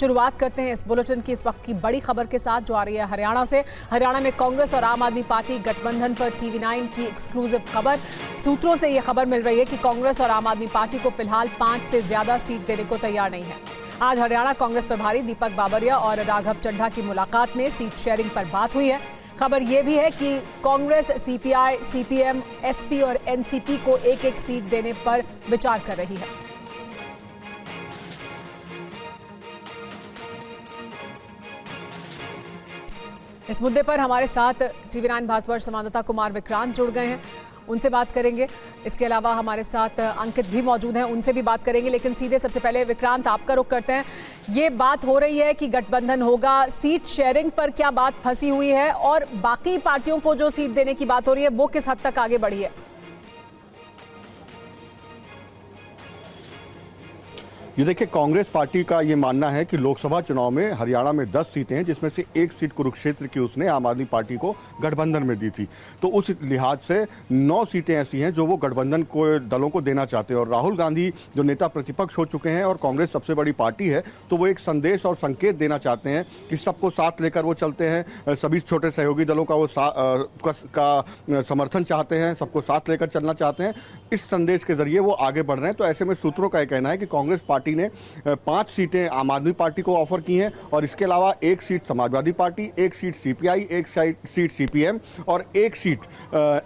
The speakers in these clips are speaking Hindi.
शुरुआत करते हैं इस बुलेटिन की इस वक्त की बड़ी खबर के साथ जो आ रही है हरियाणा से। हरियाणा में कांग्रेस और आम आदमी पार्टी गठबंधन पर TV9 की एक्सक्लूसिव खबर। सूत्रों से यह खबर मिल रही है कि कांग्रेस और आम आदमी पार्टी को फिलहाल 5 से ज्यादा सीट देने को तैयार नहीं है। आज हरियाणा कांग्रेस प्रभारी दीपक बाबरिया और राघव चड्ढा की मुलाकात में सीट शेयरिंग पर बात हुई है। खबर यह भी है कि कांग्रेस CPI, CPM, SP और NCP को एक एक सीट देने पर विचार कर रही है। इस मुद्दे पर हमारे साथ TV9 भारतवर्ष संवाददाता कुमार विक्रांत जुड़ गए हैं, उनसे बात करेंगे। इसके अलावा हमारे साथ अंकित भी मौजूद हैं, उनसे भी बात करेंगे। लेकिन सीधे सबसे पहले विक्रांत, आपका रुख करते हैं। ये बात हो रही है कि गठबंधन होगा, सीट शेयरिंग पर क्या बात फंसी हुई है और बाकी पार्टियों को जो सीट देने की बात हो रही है वो किस हद तक आगे बढ़ी है? ये देखिए, कांग्रेस पार्टी का ये मानना है कि लोकसभा चुनाव में हरियाणा में 10 सीटें हैं, जिसमें से एक सीट कुरुक्षेत्र की उसने आम आदमी पार्टी को गठबंधन में दी थी। तो उस लिहाज से 9 सीटें ऐसी हैं जो वो गठबंधन को दलों को देना चाहते हैं। और राहुल गांधी जो नेता प्रतिपक्ष हो चुके हैं और कांग्रेस सबसे बड़ी पार्टी है, तो वो एक संदेश और संकेत देना चाहते हैं कि सबको साथ लेकर वो चलते हैं। सभी छोटे सहयोगी दलों का वो का समर्थन चाहते हैं, सबको साथ लेकर चलना चाहते हैं। इस संदेश के जरिए वो आगे बढ़ रहे हैं। तो ऐसे में सूत्रों का यह कहना है कि कांग्रेस पार्टी ने 5 सीटें आम आदमी पार्टी को ऑफर की हैं और इसके अलावा एक सीट समाजवादी पार्टी, एक सीट CPI, एक सीट CPM और एक सीट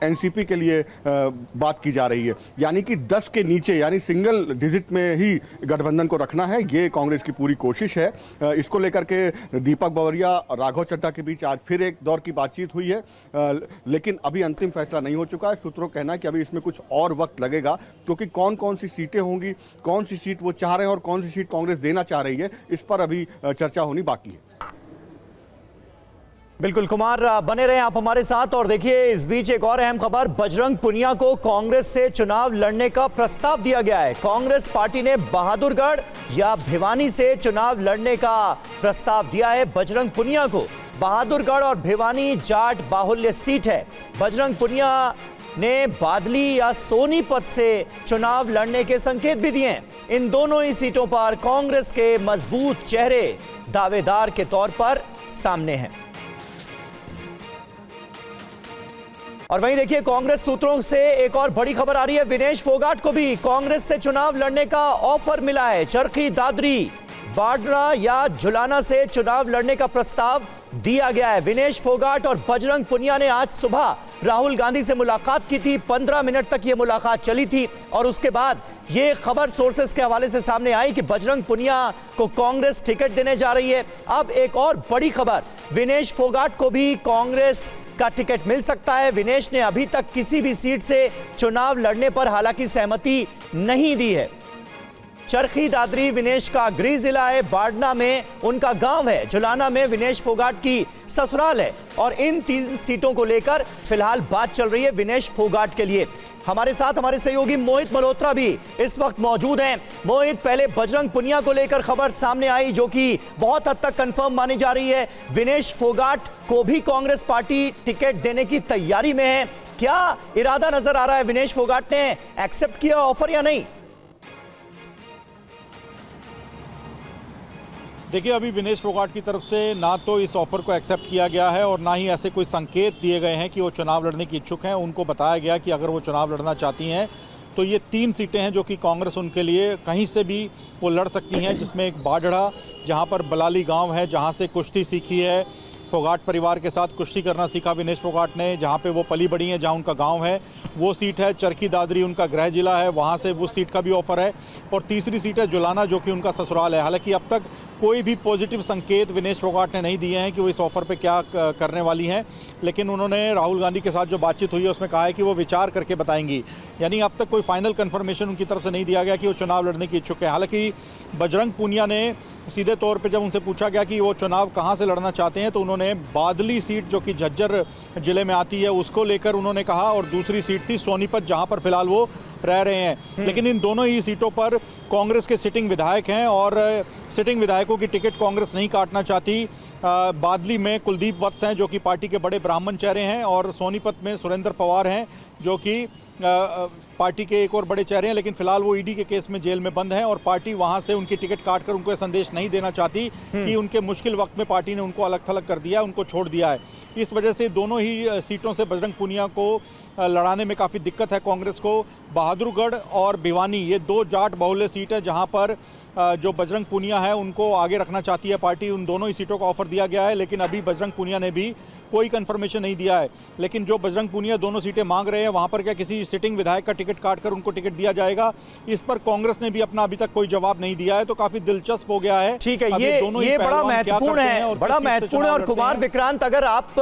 NCP के लिए बात की जा रही है। यानी कि 10 के नीचे, यानी सिंगल डिजिट में ही गठबंधन को रखना है, ये कांग्रेस की पूरी कोशिश है। इसको लेकर के दीपक बावरिया और राघव चड्ढा के बीच आज फिर एक दौर की बातचीत हुई है, लेकिन अभी अंतिम फैसला नहीं हो चुका है। सूत्रों का कहना है कि अभी इसमें कुछ और वक्त लगेगा, क्योंकि कौन कौन सी सीटें होंगी, कौन सी सीट वो चाह रहे हैं और कौन सी सीट कांग्रेस देना चाह रही है, इस पर अभी चर्चा होनी बाकी है। बिल्कुल कुमार, बने रहे आप हमारे साथ। और देखिए, इस बीच एक और अहम खबर, बजरंग पुनिया को कांग्रेस से चुनाव लड़ने का प्रस्ताव दिया गया है। कांग्रेस पार्टी ने बहादुरगढ़ या भिवानी से चुनाव लड़ने का प्रस्ताव दिया है बजरंग पुनिया को। बहादुरगढ़ और भिवानी जाट बाहुल्य सीट है। बजरंग पुनिया ने बादली या सोनीपत से चुनाव लड़ने के संकेत भी दिए हैं। इन दोनों ही सीटों पर कांग्रेस के मजबूत चेहरे दावेदार के तौर पर सामने हैं। और वहीं देखिए, कांग्रेस सूत्रों से एक और बड़ी खबर आ रही है। विनेश फोगाट को भी कांग्रेस से चुनाव लड़ने का ऑफर मिला है। चरखी दादरी, बाडरा या झुलाना से चुनाव लड़ने का प्रस्ताव दिया गया है। विनेश फोगाट और बजरंग पुनिया ने आज सुबह राहुल गांधी से मुलाकात की थी। 15 मिनट तक यह मुलाकात चली थी और उसके बाद यह खबर सोर्सेस के हवाले से सामने आई कि बजरंग पुनिया को कांग्रेस टिकट देने जा रही है। अब एक और बड़ी खबर, विनेश फोगाट को भी कांग्रेस का टिकट मिल सकता है। विनेश ने अभी तक किसी भी सीट से चुनाव लड़ने पर हालांकि सहमति नहीं दी है। चरखी दादरी विनेश का गृह जिला है, बाडना में उनका गांव है, झुलाना में विनेश फोगाट की ससुराल है। और इन 3 सीटों को लेकर फिलहाल बात चल रही है विनेश फोगाट के लिए। हमारे साथ हमारे सहयोगी मोहित मल्होत्रा भी इस वक्त मौजूद हैं। मोहित, पहले बजरंग पुनिया को लेकर खबर सामने आई जो कि बहुत हद तक कंफर्म मानी जा रही है। विनेश फोगाट को भी कांग्रेस पार्टी टिकट देने की तैयारी में है। क्या इरादा नजर आ रहा है? विनेश फोगाट ने एक्सेप्ट किया ऑफर या नहीं? देखिए, अभी विनेश फोगाट की तरफ से ना तो इस ऑफर को एक्सेप्ट किया गया है और ना ही ऐसे कोई संकेत दिए गए हैं कि वो चुनाव लड़ने की इच्छुक हैं। उनको बताया गया कि अगर वो चुनाव लड़ना चाहती हैं तो ये 3 सीटें हैं जो कि कांग्रेस उनके लिए कहीं से भी वो लड़ सकती हैं, जिसमें एक बाडड़ा, जहां पर बलाली गांव है, जहां से कुश्ती सीखी है। फोगाट परिवार के साथ कुश्ती करना सीखा विनेश फोगाट ने, जहां पे वो पली बड़ी हैं, जहां उनका गांव है, वो सीट है। चरखी दादरी उनका गृह जिला है, वहां से उस सीट का भी ऑफर है। और तीसरी सीट है झुलाना, जो कि उनका ससुराल है। हालांकि अब तक कोई भी पॉजिटिव संकेत विनेश फोगाट ने नहीं दिए हैं कि वो इस ऑफर पे क्या करने वाली हैं, लेकिन उन्होंने राहुल गांधी के साथ जो बातचीत हुई है उसमें कहा है कि वो विचार करके बताएंगी। यानी अब तक कोई फाइनल कंफर्मेशन उनकी तरफ से नहीं दिया गया कि वो चुनाव लड़ने की इच्छुक है। हालांकि बजरंग पुनिया ने सीधे तौर पे जब उनसे पूछा गया कि वो चुनाव कहां से लड़ना चाहते हैं, तो उन्होंने बादली सीट जो कि झज्जर जिले में आती है उसको लेकर उन्होंने कहा, और दूसरी सीट थी सोनीपत, जहां पर फिलहाल वो रह रहे हैं। लेकिन इन दोनों ही सीटों पर कांग्रेस के सिटिंग विधायक हैं और सिटिंग विधायकों की टिकट कांग्रेस नहीं काटना चाहती। बादली में कुलदीप वत्स हैं जो कि पार्टी के बड़े ब्राह्मण चेहरे हैं, और सोनीपत में सुरेंद्र पवार हैं जो कि पार्टी के एक और बड़े चेहरे हैं, लेकिन फिलहाल वो ईडी के केस में जेल में बंद हैं और पार्टी वहां से उनकी टिकट काटकर उनको ये संदेश नहीं देना चाहती कि उनके मुश्किल वक्त में पार्टी ने उनको अलग थलग कर दिया है, उनको छोड़ दिया है। इस वजह से दोनों ही सीटों से बजरंग पूनिया को लड़ाने में काफ़ी दिक्कत है कांग्रेस को। बहादुरगढ़ और भिवानी ये दो जाट बहुल्य सीट है जहां पर जो बजरंग पूनिया है उनको आगे रखना चाहती है पार्टी। उन दोनों ही सीटों का ऑफर दिया गया है, लेकिन अभी बजरंग पूनिया ने भी कोई कंफर्मेशन नहीं दिया है। लेकिन जो बजरंग पूनिया दोनों सीटें मांग रहे हैं वहां पर क्या किसी सिटिंग विधायक का टिकट काटकर उनको टिकट दिया जाएगा, इस पर कांग्रेस ने भी अपना अभी तक कोई जवाब नहीं दिया है। तो काफी दिलचस्प हो गया है। ठीक है, ये बड़ा महत्वपूर्ण है, बड़ा महत्वपूर्ण है। और कुमार विक्रांत, अगर आप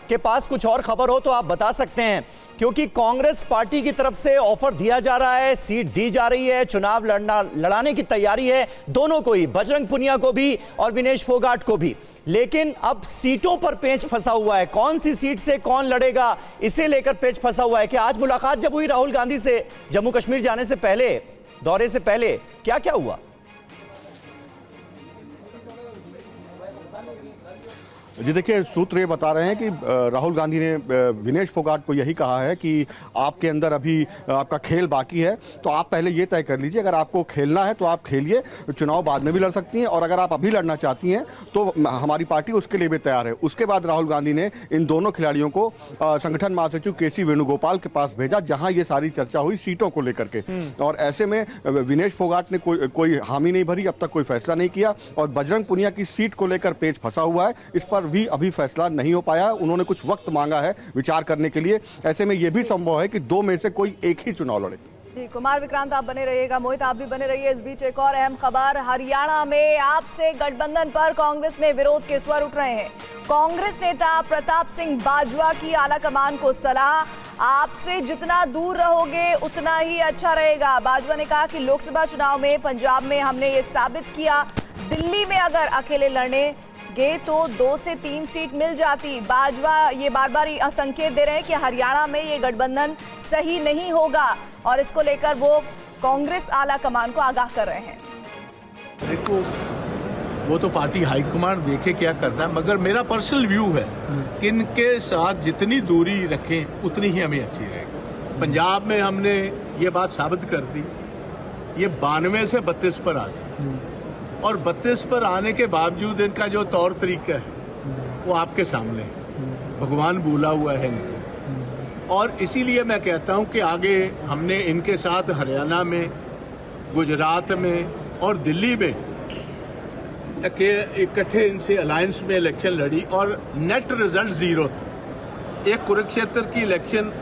के पास कुछ और खबर हो तो आप बता सकते हैं, क्योंकि कांग्रेस पार्टी की तरफ से ऑफर दिया जा रहा है, सीट दी जा रही है, चुनाव लड़ाने की तैयारी है दोनों को ही, बजरंग पूनिया को भी और विनेश फोगाट को भी। लेकिन अब सीटों पर पेच फंसा हुआ है, कौन सी सीट से कौन लड़ेगा इसे लेकर पेच फंसा हुआ है। कि आज मुलाकात जब हुई राहुल गांधी से जम्मू कश्मीर जाने से पहले, दौरे से पहले, क्या क्या हुआ? जी देखिए, सूत्र ये बता रहे हैं कि राहुल गांधी ने विनेश फोगाट को यही कहा है कि आपके अंदर अभी आपका खेल बाकी है, तो आप पहले ये तय कर लीजिए, अगर आपको खेलना है तो आप खेलिए, चुनाव बाद में भी लड़ सकती हैं, और अगर आप अभी लड़ना चाहती हैं तो हमारी पार्टी उसके लिए भी तैयार है। उसके बाद राहुल गांधी ने इन दोनों खिलाड़ियों को संगठन महासचिव केसी वेणुगोपाल के पास भेजा, जहां ये सारी चर्चा हुई सीटों को लेकर के। और ऐसे में विनेश फोगाट ने कोई हामी नहीं भरी, अब तक कोई फैसला नहीं किया, और बजरंग पूनिया की सीट को लेकर पेच फंसा हुआ है, इस पर भी अभी फैसला नहीं हो पाया। उन्होंने कुछ वक्त मांगा है विचार करने के लिए। ऐसे में यह भी संभव है कि दो में से कोई एक ही चुनाव लड़े। जी, कुमार विक्रांत आप बने रहिएगा, मोहित आप भी बने रहिए। इस बीच एक और अहम खबर, हरियाणा में आपसे गठबंधन पर कांग्रेस में विरोध के स्वर उठ रहे हैं। कांग्रेस नेता प्रताप सिंह बाजवा की आलाकमान को सलाह, आपसे जितना दूर रहोगे उतना ही अच्छा रहेगा। बाजवा ने कहा कि लोकसभा चुनाव में पंजाब में हमने ये साबित किया, दिल्ली में अगर अकेले लड़ने गए तो 2 से 3 सीट मिल जाती। बाजवा ये बार बार संकेत दे रहे हैं कि हरियाणा में ये गठबंधन सही नहीं होगा, और इसको लेकर वो कांग्रेस आला कमान को आगाह कर रहे हैं। देखो, वो तो पार्टी हाईकमान देखे क्या करना है, मगर मेरा पर्सनल व्यू है कि इनके साथ जितनी दूरी रखें उतनी ही हमें अच्छी रहेगी। पंजाब में हमने ये बात साबित कर दी, ये 92 से 32 पर आ गए, और 32 पर आने के बावजूद इनका जो तौर तरीका है वो आपके सामने है, भगवान भूला हुआ है इनको। और इसीलिए मैं कहता हूं कि आगे हमने इनके साथ हरियाणा में, गुजरात में और दिल्ली में इकट्ठे इनसे अलायंस में इलेक्शन लड़ी, और नेट रिजल्ट 0 था। एक कुरुक्षेत्र की इलेक्शन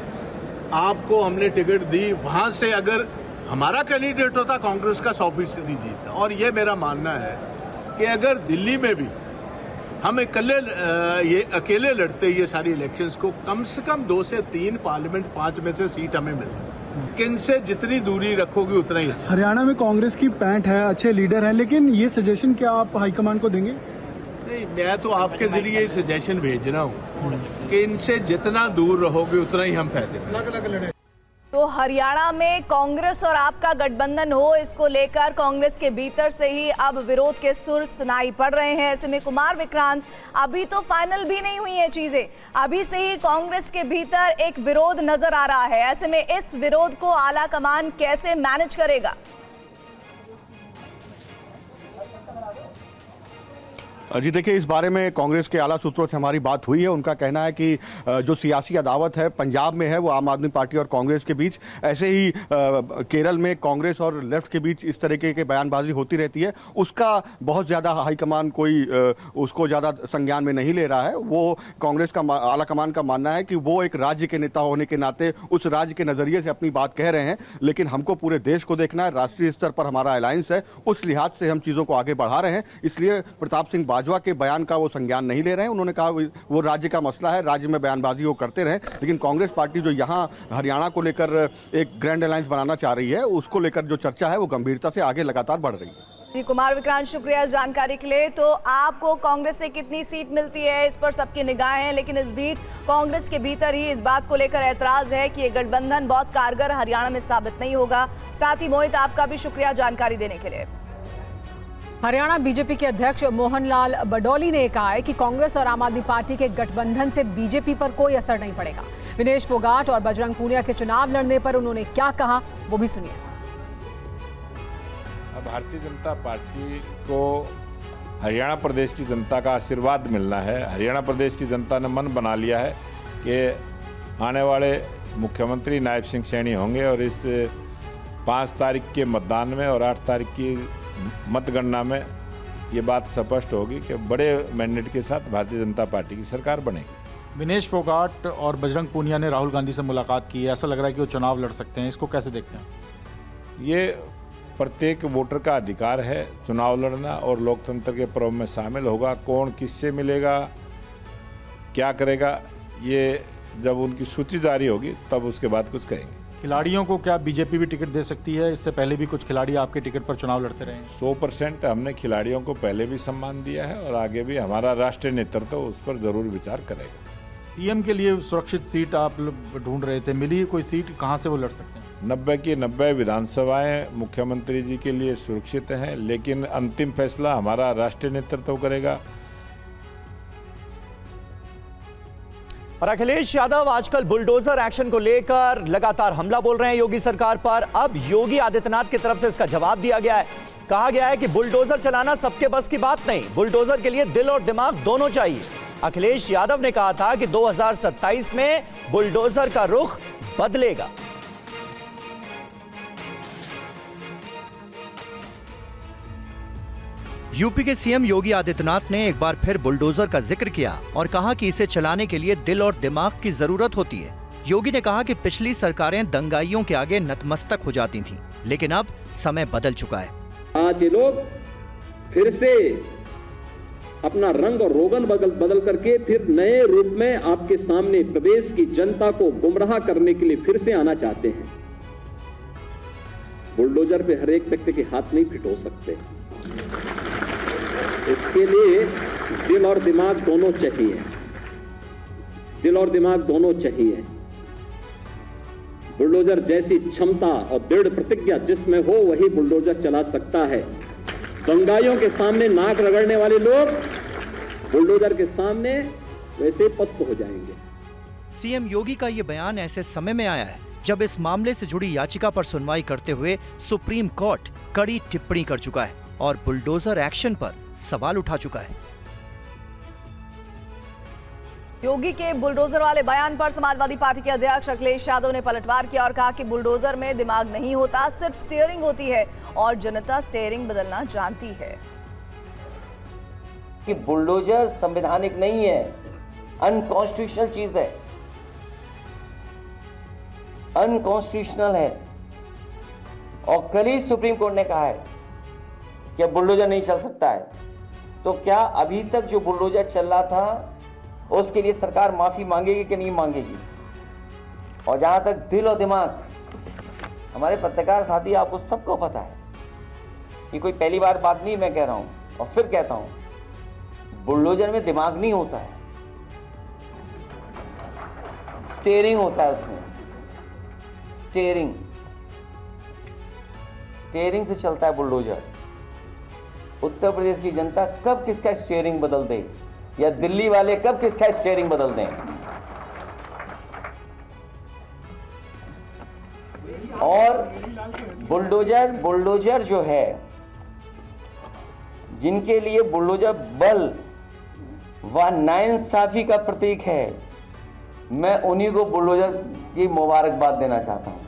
आपको हमने टिकट दी, वहां से अगर हमारा कैंडिडेट होता कांग्रेस का 100% जीतता। और ये मेरा मानना है कि अगर दिल्ली में भी हम ये अकेले लड़ते ये सारी इलेक्शंस को, कम से कम 2 से 3 पार्लियामेंट 5 में से सीट हमें मिलती। कि इनसे जितनी दूरी रखोगे उतना ही अच्छा। हरियाणा में कांग्रेस की पैंठ है, अच्छे लीडर हैं, लेकिन ये सजेशन क्या आप हाईकमान को देंगे? नहीं, मैं तो आपके जरिए सजेशन भेज रहा हूँ कि इनसे जितना दूर रहोगे उतना ही हम फायदे में। तो हरियाणा में कांग्रेस और आपका गठबंधन हो, इसको लेकर कांग्रेस के भीतर से ही अब विरोध के सुर सुनाई पड़ रहे हैं। ऐसे में कुमार विक्रांत, अभी तो फाइनल भी नहीं हुई हैं चीजें, अभी से ही कांग्रेस के भीतर एक विरोध नजर आ रहा है। ऐसे में इस विरोध को आला कमान कैसे मैनेज करेगा? जी देखिए, इस बारे में कांग्रेस के आला सूत्रों से हमारी बात हुई है। उनका कहना है कि जो सियासी अदावत है पंजाब में है वो आम आदमी पार्टी और कांग्रेस के बीच, ऐसे ही केरल में कांग्रेस और लेफ्ट के बीच इस तरीके के बयानबाजी होती रहती है, उसका बहुत ज़्यादा हाईकमान कोई उसको ज़्यादा संज्ञान में नहीं ले रहा है। वो कांग्रेस का आला कमान का मानना है कि वो एक राज्य के नेता होने के नाते उस राज्य के नज़रिए से अपनी बात कह रहे हैं, लेकिन हमको पूरे देश को देखना है, राष्ट्रीय स्तर पर हमारा अलायंस है, उस लिहाज से हम चीज़ों को आगे बढ़ा रहे हैं। इसलिए प्रताप सिंह बाजवा के बयान का वो संज्ञान नहीं ले रहे हैं। उन्होंने कहा वो राज्य का मसला है, राज्य में बयानबाजी वो करते रहे, लेकिन कांग्रेस पार्टी जो यहाँ हरियाणा को लेकर एक ग्रैंड अलायंस बनाना चाह रही है, उसको लेकर जो चर्चा है वो गंभीरता से आगे लगातार बढ़ रही है। जी, कुमार विक्रांत शुक्रिया इस जानकारी के लिए। तो आपको कांग्रेस से कितनी सीट मिलती है इस पर सबकी निगाहें हैं, लेकिन इस बीच कांग्रेस के भीतर ही इस बात को लेकर ऐतराज है कि ये गठबंधन बहुत कारगर हरियाणा में साबित नहीं होगा। साथ ही मोहित, आपका भी शुक्रिया जानकारी देने के लिए। हरियाणा बीजेपी के अध्यक्ष मोहनलाल बडौली ने कहा है कि कांग्रेस और आम आदमी पार्टी के गठबंधन से बीजेपी पर कोई असर नहीं पड़ेगा। विनेश फोगाट और बजरंग पूनिया के चुनाव लड़ने पर उन्होंने क्या कहा, वो भी सुनिए। भारतीय जनता पार्टी को हरियाणा प्रदेश की जनता का आशीर्वाद मिलना है। हरियाणा प्रदेश की जनता ने मन बना लिया है कि आने वाले मुख्यमंत्री नायब सिंह सैनी होंगे और इस 5 तारीख के मतदान में और 8 तारीख की मतगणना में ये बात स्पष्ट होगी कि बड़े मैंडेट के साथ भारतीय जनता पार्टी की सरकार बनेगी। विनेश फोगाट और बजरंग पूनिया ने राहुल गांधी से मुलाकात की है, ऐसा लग रहा है कि वो चुनाव लड़ सकते हैं, इसको कैसे देखते हैं? ये प्रत्येक वोटर का अधिकार है चुनाव लड़ना और लोकतंत्र के पर्व में शामिल होगा। कौन किससे मिलेगा, क्या करेगा, ये जब उनकी सूची जारी होगी तब उसके बाद कुछ कहेंगे। खिलाड़ियों को क्या बीजेपी भी टिकट दे सकती है? इससे पहले भी कुछ खिलाड़ी आपके टिकट पर चुनाव लड़ते रहे हैं। 100% हमने खिलाड़ियों को पहले भी सम्मान दिया है और आगे भी हमारा राष्ट्रीय नेतृत्व उस पर जरूर विचार करेगा। सीएम के लिए सुरक्षित सीट आप लोग ढूंढ रहे थे, मिली कोई सीट? कहां से वो लड़ सकते हैं? 90 की 90 विधानसभाएं मुख्यमंत्री जी के लिए सुरक्षित हैं, लेकिन अंतिम फैसला हमारा राष्ट्रीय नेतृत्व करेगा। और अखिलेश यादव आजकल बुलडोजर एक्शन को लेकर लगातार हमला बोल रहे हैं योगी सरकार पर। अब योगी आदित्यनाथ की तरफ से इसका जवाब दिया गया है। कहा गया है कि बुलडोजर चलाना सबके बस की बात नहीं, बुलडोजर के लिए दिल और दिमाग दोनों चाहिए। अखिलेश यादव ने कहा था कि 2027 में बुलडोजर का रुख बदलेगा। यूपी के सीएम योगी आदित्यनाथ ने एक बार फिर बुलडोजर का जिक्र किया और कहा कि इसे चलाने के लिए दिल और दिमाग की जरूरत होती है। योगी ने कहा कि पिछली सरकारें दंगाइयों के आगे नतमस्तक हो जाती थीं, लेकिन अब समय बदल चुका है। आज ये लोग फिर से अपना रंग और रोगन बदल करके फिर नए रूप में आपके सामने प्रदेश की जनता को गुमराह करने के लिए फिर से आना चाहते हैं। बुलडोजर पे हर एक व्यक्ति के हाथ नहीं फिट हो सकते, इसके लिए दिल और दिमाग दोनों चाहिए, दिल और दिमाग दोनों चाहिए। बुलडोजर जैसी क्षमता और दृढ़ प्रतिज्ञा जिसमें हो वही बुलडोजर चला सकता है। दंगाइयों के सामने नाक रगड़ने वाले लोग बुलडोजर के सामने वैसे पस्त हो जाएंगे। सीएम योगी का यह बयान ऐसे समय में आया है जब इस मामले से जुड़ी याचिका पर सुनवाई करते हुए सुप्रीम कोर्ट कड़ी टिप्पणी कर चुका है और बुलडोजर एक्शन पर सवाल उठा चुका है। योगी के बुलडोजर वाले बयान पर समाजवादी पार्टी के अध्यक्ष अखिलेश यादव ने पलटवार किया और कहा कि बुलडोजर में दिमाग नहीं होता, सिर्फ स्टीयरिंग होती है और जनता स्टीयरिंग बदलना जानती है। कि बुलडोजर संवैधानिक नहीं है, अनकॉन्स्टिट्यूशनल चीज है, अनकॉन्स्टिट्यूशनल है। और कल ही सुप्रीम कोर्ट ने कहा है कि बुलडोजर नहीं चल सकता है। तो क्या अभी तक जो बुलडोजर चल रहा था उसके लिए सरकार माफी मांगेगी कि नहीं मांगेगी? और जहां तक दिल और दिमाग, हमारे पत्रकार साथी आपको सबको पता है, ये कोई पहली बार बात नहीं मैं कह रहा हूं और फिर कहता हूं, बुलडोजर में दिमाग नहीं होता है, स्टीयरिंग होता है उसमें। स्टीयरिंग से चलता है बुलडोजर। उत्तर प्रदेश की जनता कब किसका स्टीयरिंग बदल दे या दिल्ली वाले कब किसका स्टीयरिंग बदल दें। और बुलडोजर जो है, जिनके लिए बुलडोजर बल व नाइंसाफी का प्रतीक है, मैं उन्हीं को बुलडोजर की मुबारकबाद देना चाहता हूं।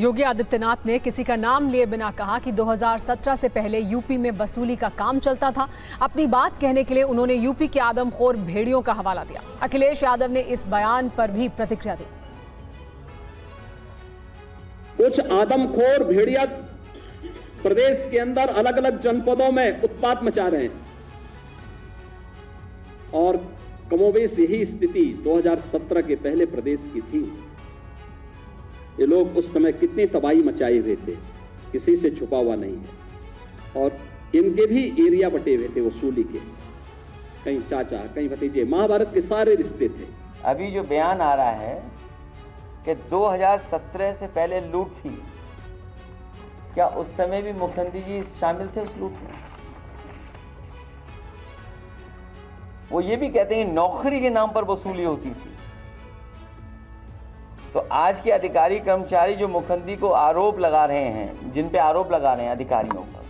योगी आदित्यनाथ ने किसी का नाम लिए बिना कहा कि 2017 से पहले यूपी में वसूली का काम चलता था। अपनी बात कहने के लिए उन्होंने यूपी के आदमखोर भेड़ियों का हवाला दिया। अखिलेश यादव ने इस बयान पर भी प्रतिक्रिया दी। कुछ आदमखोर भेड़िया प्रदेश के अंदर अलग अलग जनपदों में उत्पात मचा रहे हैं और कमोबेश यही स्थिति 2017 के पहले प्रदेश की थी। ये लोग उस समय कितनी तबाही मचाए हुए थे, किसी से छुपा हुआ नहीं है। और इनके भी एरिया बटे हुए थे वसूली के, कहीं चाचा कहीं भतीजे, महाभारत के सारे रिश्ते थे। अभी जो बयान आ रहा है कि 2017 से पहले लूट थी, क्या उस समय भी मुख्यमंत्री जी शामिल थे उस लूट में? वो ये भी कहते हैं नौकरी के नाम पर वसूली होती थी। तो आज के अधिकारी कर्मचारी जो मुखंदी को आरोप लगा रहे हैं, जिन पे आरोप लगा रहे हैं अधिकारियों पर,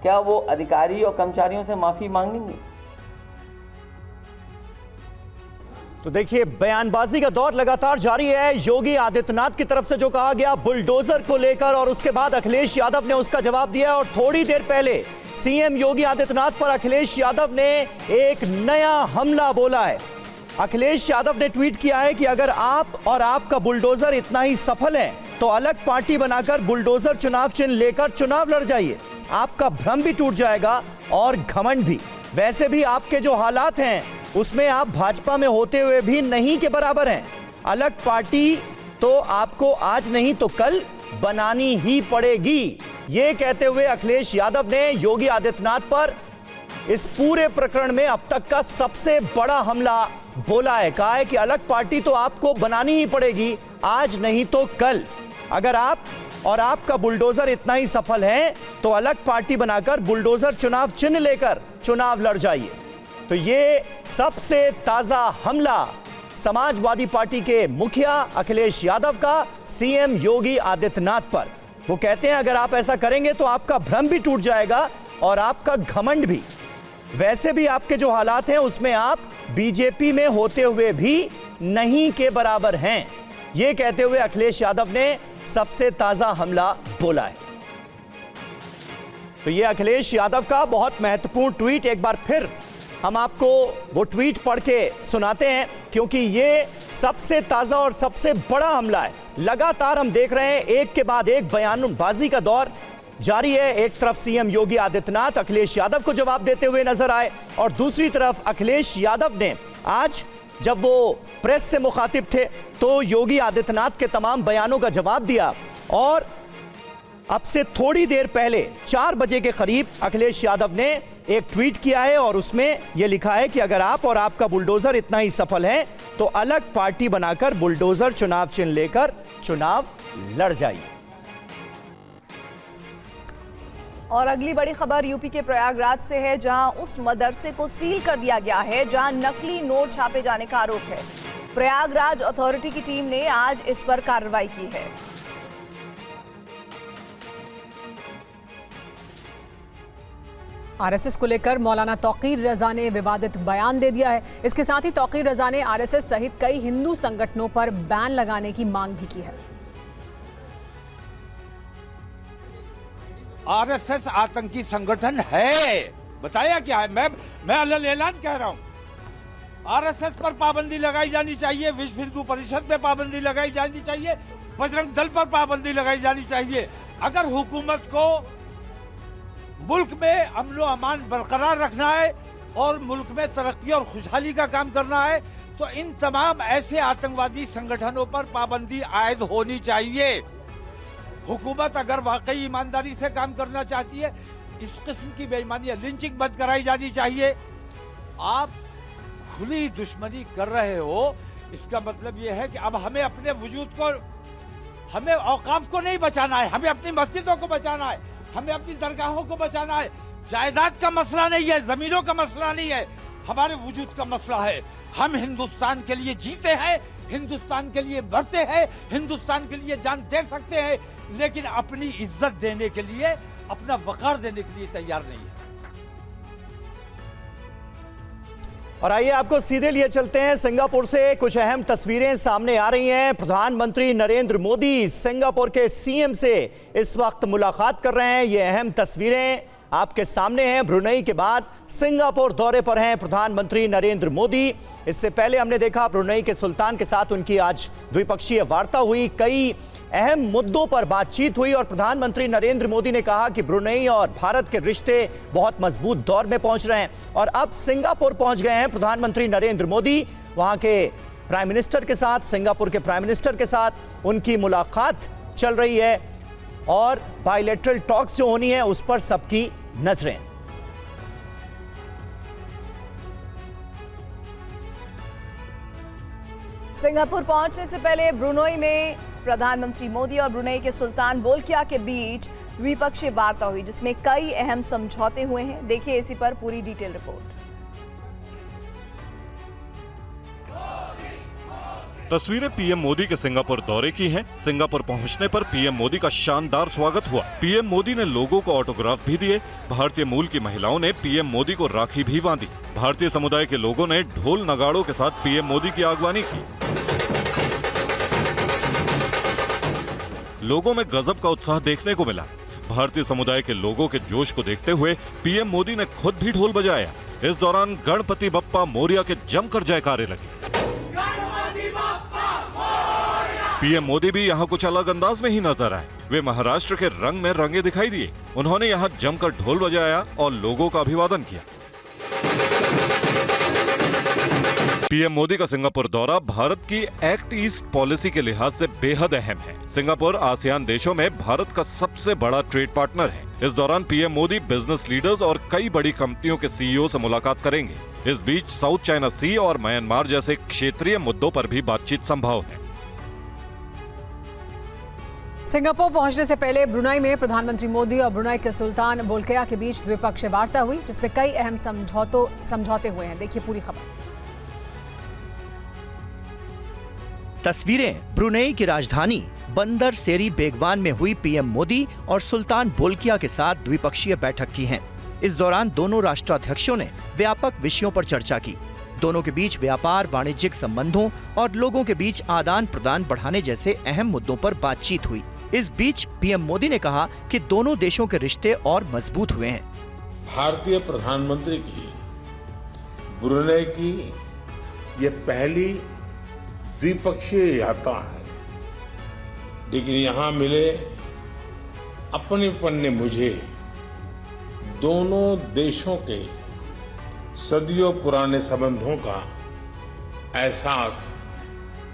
क्या वो अधिकारी और कर्मचारियों से माफी मांगेंगे? तो देखिए, बयानबाजी का दौर लगातार जारी है। योगी आदित्यनाथ की तरफ से जो कहा गया बुलडोजर को लेकर, और उसके बाद अखिलेश यादव ने उसका जवाब दिया। और थोड़ी देर पहले सीएम योगी आदित्यनाथ पर अखिलेश यादव ने एक नया हमला बोला है। अखिलेश यादव ने ट्वीट किया है कि अगर आप और आपका बुलडोजर इतना ही सफल है तो अलग पार्टी बनाकर बुलडोजर चुनाव चिन्ह लेकर चुनाव लड़ जाइए। आपका भ्रम भी टूट जाएगा और घमंड भी। वैसे भी आपके जो हालात हैं उसमें आप भाजपा में होते हुए भी नहीं के बराबर हैं। अलग पार्टी तो आपको आज नहीं तो कल बनानी ही पड़ेगी। ये कहते हुए अखिलेश यादव ने योगी आदित्यनाथ पर इस पूरे प्रकरण में अब तक का सबसे बड़ा हमला बोला है। कहा है कि अलग पार्टी तो आपको बनानी ही पड़ेगी, आज नहीं तो कल। अगर आप और आपका बुलडोजर इतना ही सफल है तो अलग पार्टी बनाकर बुलडोजर चुनाव चिन्ह लेकर चुनाव लड़ जाइए। तो ये सबसे ताजा हमला समाजवादी पार्टी के मुखिया अखिलेश यादव का सीएम योगी आदित्यनाथ पर। वो कहते हैं अगर आप ऐसा करेंगे तो आपका भ्रम भी टूट जाएगा और आपका घमंड भी। वैसे भी आपके जो हालात हैं उसमें आप बीजेपी में होते हुए भी नहीं के बराबर हैं। ये कहते हुए अखिलेश यादव ने सबसे ताजा हमला बोला है। तो ये अखिलेश यादव का बहुत महत्वपूर्ण ट्वीट, एक बार फिर हम आपको वो ट्वीट पढ़ के सुनाते हैं क्योंकि ये सबसे ताजा और सबसे बड़ा हमला है। लगातार हम देख रहे हैं एक के बाद एक बयानबाजी का दौर जारी है। एक तरफ सीएम योगी आदित्यनाथ अखिलेश यादव को जवाब देते हुए नजर आए और दूसरी तरफ अखिलेश यादव ने आज जब वो प्रेस से मुखातिब थे तो योगी आदित्यनाथ के तमाम बयानों का जवाब दिया। और अब से थोड़ी देर पहले 4 बजे के करीब अखिलेश यादव ने एक ट्वीट किया है और उसमें यह लिखा है कि अगर आप और आपका बुलडोजर इतना ही सफल है तो अलग पार्टी बनाकर बुलडोजर चुनाव चिन्ह लेकर चुनाव लड़ जाइए। और अगली बड़ी खबर यूपी के प्रयागराज से है, जहां उस मदरसे को सील कर दिया गया है जहां नकली नोट छापे जाने का आरोप है। प्रयागराज अथॉरिटी की टीम ने आज इस पर कार्रवाई की है। आरएसएस को लेकर मौलाना तौकीर रजा ने विवादित बयान दे दिया है। इसके साथ ही तौकीर रजा ने आरएसएस सहित कई हिंदू संगठनों पर बैन लगाने की मांग भी की है। आरएसएस आतंकी संगठन है, बताया क्या है? मैं अल्लाह ऐलान कह रहा हूं। आरएसएस पर पाबंदी लगाई जानी चाहिए, विश्व हिंदू परिषद पे पाबंदी लगाई जानी चाहिए, बजरंग दल पर पाबंदी लगाई जानी चाहिए। अगर हुकूमत को मुल्क में अमन और अमान बरकरार रखना है और मुल्क में तरक्की और खुशहाली का काम करना है तो इन तमाम ऐसे आतंकवादी संगठनों पर पाबंदी आयद होनी चाहिए। हुकूमत अगर वाकई ईमानदारी से काम करना चाहती है, इस किस्म की बेईमानी लिंचिंग बंद कराई जानी चाहिए। आप खुली दुश्मनी कर रहे हो, इसका मतलब यह है कि अब हमें अपने वजूद को, हमें औकाफ को नहीं बचाना है, हमें अपनी मस्जिदों को बचाना है, हमें अपनी दरगाहों को बचाना है। जायदाद का मसला नहीं है, जमीनों का मसला नहीं है, हमारे वजूद का मसला है। हम हिंदुस्तान के लिए जीते हैं, हिंदुस्तान के लिए मरते हैं, हिंदुस्तान के लिए जान दे सकते हैं, लेकिन अपनी इज्जत देने के लिए, अपना वकार देने के लिए तैयार नहीं है। और आइए आपको सीधे लिए चलते हैं। सिंगापुर से कुछ अहम तस्वीरें सामने आ रही हैं। प्रधानमंत्री नरेंद्र मोदी सिंगापुर के सीएम से इस वक्त मुलाकात कर रहे हैं। ये अहम तस्वीरें आपके सामने हैं। ब्रुनेई के बाद सिंगापुर दौरे पर हैं प्रधानमंत्री नरेंद्र मोदी। इससे पहले हमने देखा ब्रुनेई के सुल्तान के साथ उनकी आज द्विपक्षीय वार्ता हुई, कई अहम मुद्दों पर बातचीत हुई और प्रधानमंत्री नरेंद्र मोदी ने कहा कि ब्रुनेई और भारत के रिश्ते बहुत मजबूत दौर में पहुंच रहे हैं। और अब सिंगापुर पहुंच गए हैं प्रधानमंत्री नरेंद्र मोदी। वहां के प्राइम मिनिस्टर के साथ, सिंगापुर के प्राइम मिनिस्टर के साथ उनकी मुलाकात चल रही है और बायलैटरल टॉक्स जो होनी है उस पर सबकी नजरें। सिंगापुर पहुंचने से पहले ब्रुनेई में प्रधानमंत्री मोदी और ब्रुनेई के सुल्तान बोल्किया के बीच द्विपक्षीय वार्ता हुई, जिसमें कई अहम समझौते हुए हैं। देखिए इसी पर पूरी डिटेल रिपोर्ट। तस्वीरें पीएम मोदी के सिंगापुर दौरे की हैं। सिंगापुर पहुंचने पर पीएम मोदी का शानदार स्वागत हुआ। पीएम मोदी ने लोगों को ऑटोग्राफ भी दिए। भारतीय मूल की महिलाओं ने पीएम मोदी को राखी भी बांधी। भारतीय समुदाय के लोगों ने ढोल नगाड़ों के साथ पीएम मोदी की आगवानी की। लोगों में गजब का उत्साह देखने को मिला। भारतीय समुदाय के लोगों के जोश को देखते हुए पीएम मोदी ने खुद भी ढोल बजाया। इस दौरान गणपति बप्पा मोरिया के जमकर जयकारे लगे। पीएम मोदी भी यहाँ कुछ अलग अंदाज में ही नजर आए। वे महाराष्ट्र के रंग में रंगे दिखाई दिए। उन्होंने यहाँ जमकर ढोल बजाया और लोगों का अभिवादन किया। पीएम मोदी का सिंगापुर दौरा भारत की एक्ट ईस्ट पॉलिसी के लिहाज से बेहद अहम है। सिंगापुर आसियान देशों में भारत का सबसे बड़ा ट्रेड पार्टनर है। इस दौरान पीएम मोदी बिजनेस लीडर्स और कई बड़ी कंपनियों के सीईओ से मुलाकात करेंगे। इस बीच साउथ चाइना सी और म्यांमार जैसे क्षेत्रीय मुद्दों पर भी बातचीत संभव है। सिंगापुर पहुंचने से पहले ब्रुनाई में प्रधानमंत्री मोदी और ब्रुनाई के सुल्तान बोल्किया के बीच द्विपक्षीय वार्ता हुई, जिसमें कई अहम समझौते हुए हैं। देखिए पूरी खबर। तस्वीरें ब्रुनेई की राजधानी बंदर सेरी बेगवान में हुई पीएम मोदी और सुल्तान बोल्किया के साथ द्विपक्षीय बैठक की है। इस दौरान दोनों राष्ट्राध्यक्षों ने व्यापक विषयों पर चर्चा की। दोनों के बीच व्यापार, वाणिज्यिक संबंधों और लोगों के बीच आदान प्रदान बढ़ाने जैसे अहम मुद्दों पर बातचीत हुई। इस बीच पीएम मोदी ने कहा कि दोनों देशों के रिश्ते और मजबूत हुए हैं। भारतीय प्रधानमंत्री की ब्रुनेई की ये पहली द्विपक्षीय यात्रा है, लेकिन यहाँ मिले अपनेपन ने मुझे दोनों देशों के सदियों पुराने संबंधों का एहसास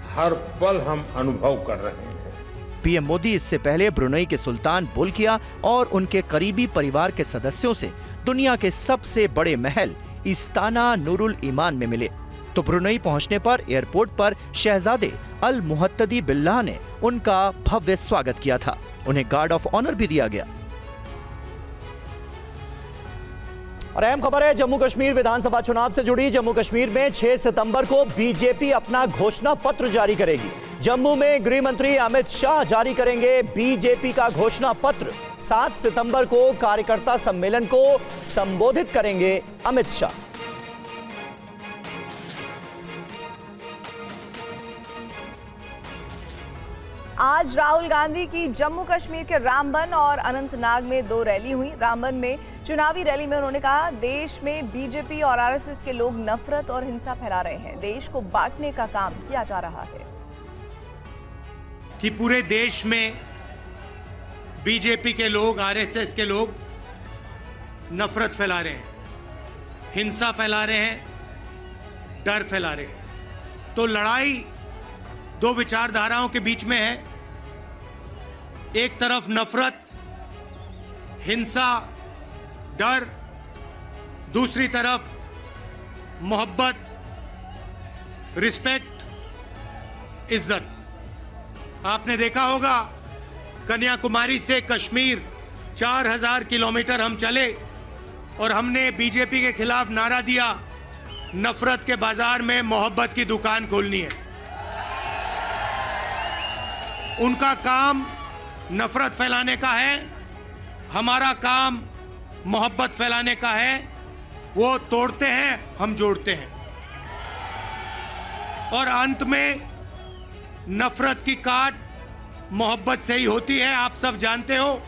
हर पल हम अनुभव कर रहे हैं। पीएम मोदी इससे पहले ब्रुनेई के सुल्तान बोल्किया और उनके करीबी परिवार के सदस्यों से दुनिया के सबसे बड़े महल इस्ताना नूरुल ईमान में मिले। तो ब्रुनेई पहुंचने पर एयरपोर्ट पर शहजादे अल मुहत्तदी बिल्लाह ने उनका भव्य स्वागत किया था। उन्हें गार्ड ऑफ ऑनर भी दिया गया। और अहम खबर है जम्मू कश्मीर विधानसभा चुनाव से जुड़ी। जम्मू कश्मीर में 6 सितंबर को बीजेपी अपना घोषणा पत्र जारी करेगी। जम्मू में गृह मंत्री अमित शाह जारी करेंगे बीजेपी का घोषणा पत्र। 7 सितंबर को कार्यकर्ता सम्मेलन को संबोधित करेंगे अमित शाह। आज राहुल गांधी की जम्मू कश्मीर के रामबन और अनंतनाग में 2 रैली हुई। रामबन में चुनावी रैली में उन्होंने कहा, देश में बीजेपी और आरएसएस के लोग नफरत और हिंसा फैला रहे हैं। देश को बांटने का काम किया जा रहा है। कि पूरे देश में बीजेपी के लोग, आरएसएस के लोग नफरत फैला रहे हैं, हिंसा फैला रहे हैं, डर फैला रहे हैं। तो लड़ाई 2 विचारधाराओं के बीच में है। एक तरफ नफरत, हिंसा, डर, दूसरी तरफ मोहब्बत, रिस्पेक्ट, इज्जत। आपने देखा होगा कन्याकुमारी से कश्मीर 4000 किलोमीटर हम चले और हमने बीजेपी के खिलाफ नारा दिया, नफरत के बाजार में मोहब्बत की दुकान खोलनी है। उनका काम नफरत फैलाने का है, हमारा काम मोहब्बत फैलाने का है। वो तोड़ते हैं, हम जोड़ते हैं। और अंत में नफरत की काट मोहब्बत से ही होती है, आप सब जानते हो।